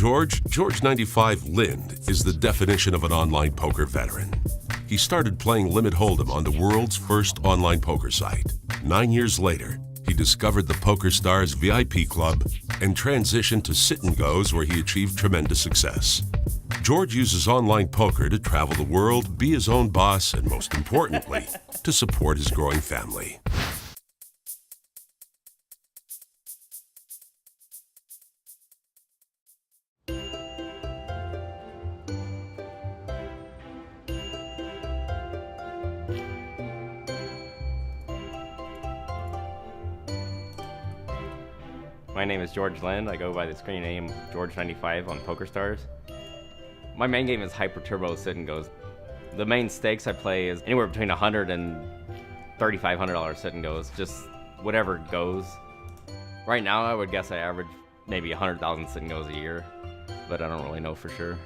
jorj95 Lind is the definition of an online poker veteran. He started playing Limit Hold'em on the world's first online poker site. 9 years later, he discovered the PokerStars VIP club and transitioned to sit-and-goes where he achieved tremendous success. Jorj uses online poker to travel the world, be his own boss, and most importantly, to support his growing family. My name is Jorj Lind. I go by the screen name jorj95 on PokerStars. My main game is Hyper Turbo Sit and Goes. The main stakes I play is anywhere between $100 and $3,500 sit and goes, just whatever goes. Right now, I would guess I average maybe 100,000 sit and goes a year, but I don't really know for sure.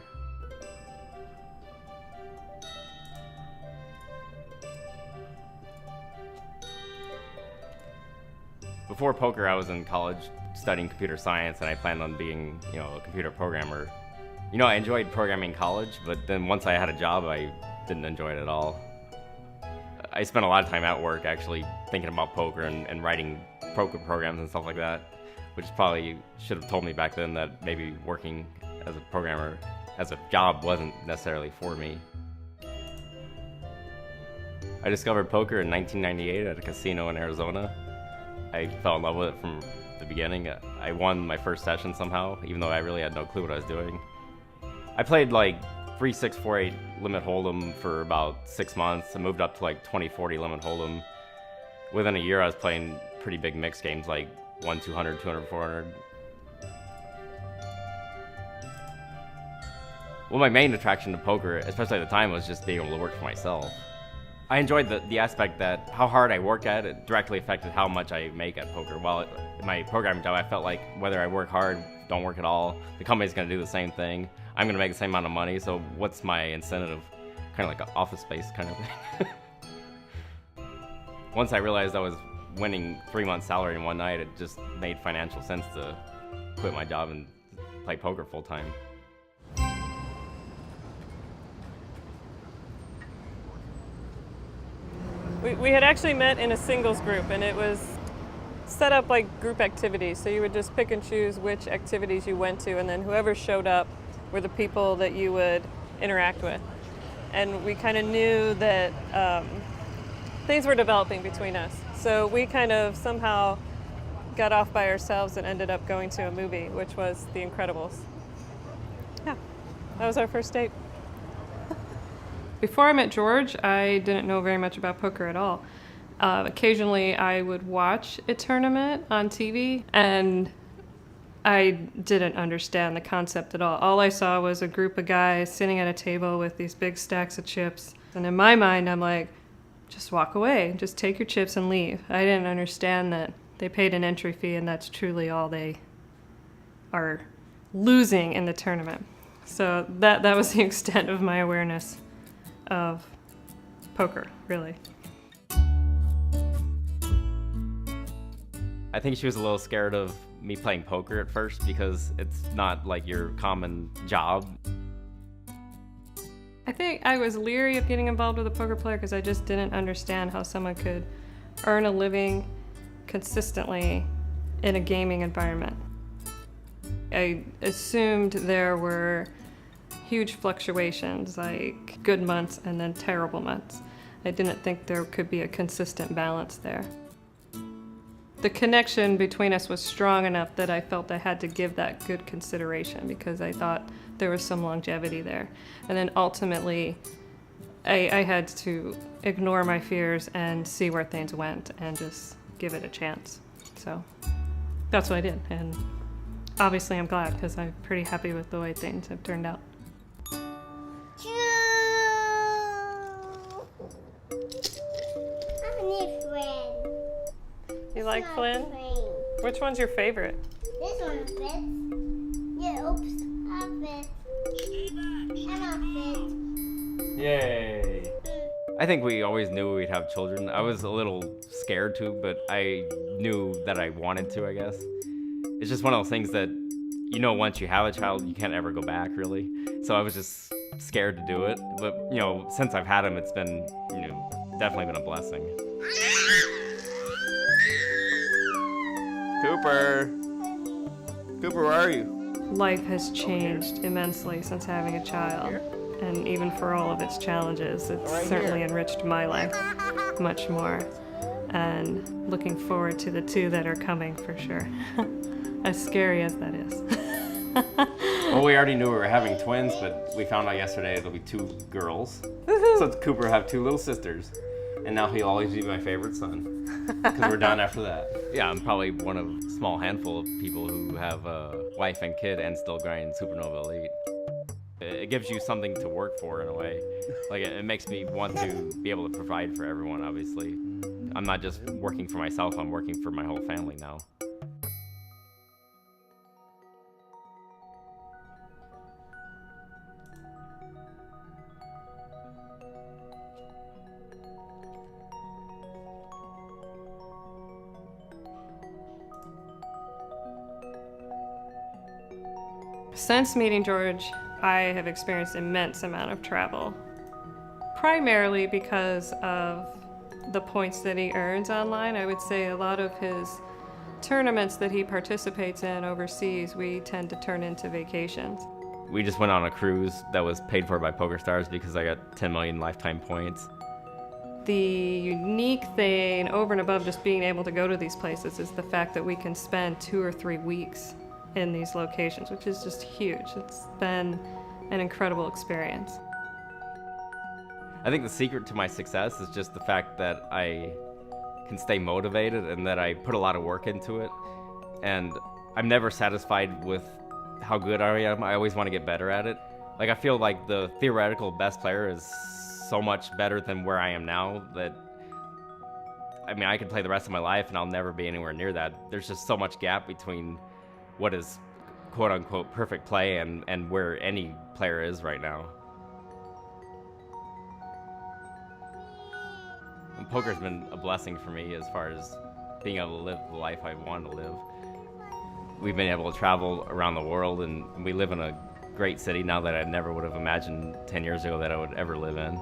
Before poker, I was in college studying computer science, and I planned on being, a computer programmer. I enjoyed programming in college, but then once I had a job, I didn't enjoy it at all. I spent a lot of time at work actually thinking about poker and writing poker programs and stuff like that, which probably should have told me back then that maybe working as a programmer as a job wasn't necessarily for me. I discovered poker in 1998 at a casino in Arizona. I fell in love with it from the beginning. I won my first session somehow, even though I really had no clue what I was doing. I played like 3-6, 4-8 Limit Hold'em for about 6 months. I moved up to like 20-40 Limit Hold'em. Within a year, I was playing pretty big mixed games like 1, 200, 200, 400. Well, my main attraction to poker, especially at the time, was just being able to work for myself. I enjoyed the aspect that how hard I work at it directly affected how much I make at poker. While in my programming job, I felt like whether I work hard, don't work at all, the company's going to do the same thing. I'm going to make the same amount of money, so what's my incentive? Kind of like an office space kind of thing. Once I realized I was winning 3 months' salary in one night, it just made financial sense to quit my job and play poker full time. We had actually met in a singles group, and it was set up like group activities. So you would just pick and choose which activities you went to, and then whoever showed up were the people that you would interact with. And we kind of knew that things were developing between us. So we kind of somehow got off by ourselves and ended up going to a movie, which was The Incredibles. Yeah, that was our first date. Before I met Jorj, I didn't know very much about poker at all. Occasionally, I would watch a tournament on TV, and I didn't understand the concept at all. All I saw was a group of guys sitting at a table with these big stacks of chips. And in my mind, I'm like, just walk away. Just take your chips and leave. I didn't understand that they paid an entry fee, and that's truly all they are losing in the tournament. So that was the extent of my awareness of poker, really. I think she was a little scared of me playing poker at first because it's not like your common job. I think I was leery of getting involved with a poker player because I just didn't understand how someone could earn a living consistently in a gaming environment. I assumed there were huge fluctuations, like good months and then terrible months. I didn't think there could be a consistent balance there. The connection between us was strong enough that I felt I had to give that good consideration because I thought there was some longevity there. And then ultimately, I had to ignore my fears and see where things went and just give it a chance. So that's what I did. And obviously I'm glad because I'm pretty happy with the way things have turned out. You like Flynn? Which one's your favorite? This one fits. Yeah, oops. I fit. I don't fit. Yay! I think we always knew we'd have children. I was a little scared too, but I knew that I wanted to, I guess. It's just one of those things that you know, once you have a child, you can't ever go back, really. So I was just scared to do it. But, you know, since I've had him, it's been, you know, definitely been a blessing. Cooper! Cooper, where are you? Life has changed immensely since having a child. And even for all of its challenges, it's certainly enriched my life much more. And looking forward to the 2 that are coming for sure. As scary as that is. Well, we already knew we were having twins, but we found out yesterday it'll be 2 girls. So Cooper will have 2 little sisters. And now he'll always be my favorite son. Because we're done after that. Yeah, I'm probably one of a small handful of people who have a wife and kid and still grind Supernova Elite. It gives you something to work for in a way. Like, it makes me want to be able to provide for everyone, obviously. I'm not just working for myself, I'm working for my whole family now. Since meeting George, I have experienced immense amount of travel. Primarily because of the points that he earns online. I would say a lot of his tournaments that he participates in overseas, we tend to turn into vacations. We just went on a cruise that was paid for by PokerStars because I got 10 million lifetime points. The unique thing, over and above just being able to go to these places, is the fact that we can spend 2 or 3 weeks in these locations, which is just huge. It's been an incredible experience. I think the secret to my success is just the fact that I can stay motivated and that I put a lot of work into it. And I'm never satisfied with how good I am. I always want to get better at it. Like, I feel like the theoretical best player is so much better than where I am now that, I mean, I could play the rest of my life and I'll never be anywhere near that. There's just so much gap between what is quote-unquote perfect play and where any player is right now. And poker's been a blessing for me as far as being able to live the life I wanted to live. We've been able to travel around the world, and we live in a great city now that I never would have imagined 10 years ago that I would ever live in.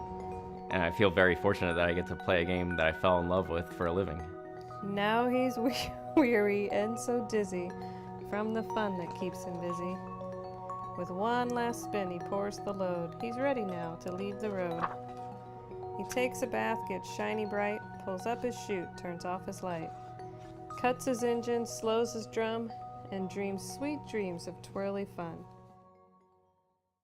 And I feel very fortunate that I get to play a game that I fell in love with for a living. Now he's weary and so dizzy from the fun that keeps him busy. With one last spin, he pours the load. He's ready now to leave the road. He takes a bath, gets shiny bright, pulls up his chute, turns off his light, cuts his engine, slows his drum, and dreams sweet dreams of twirly fun.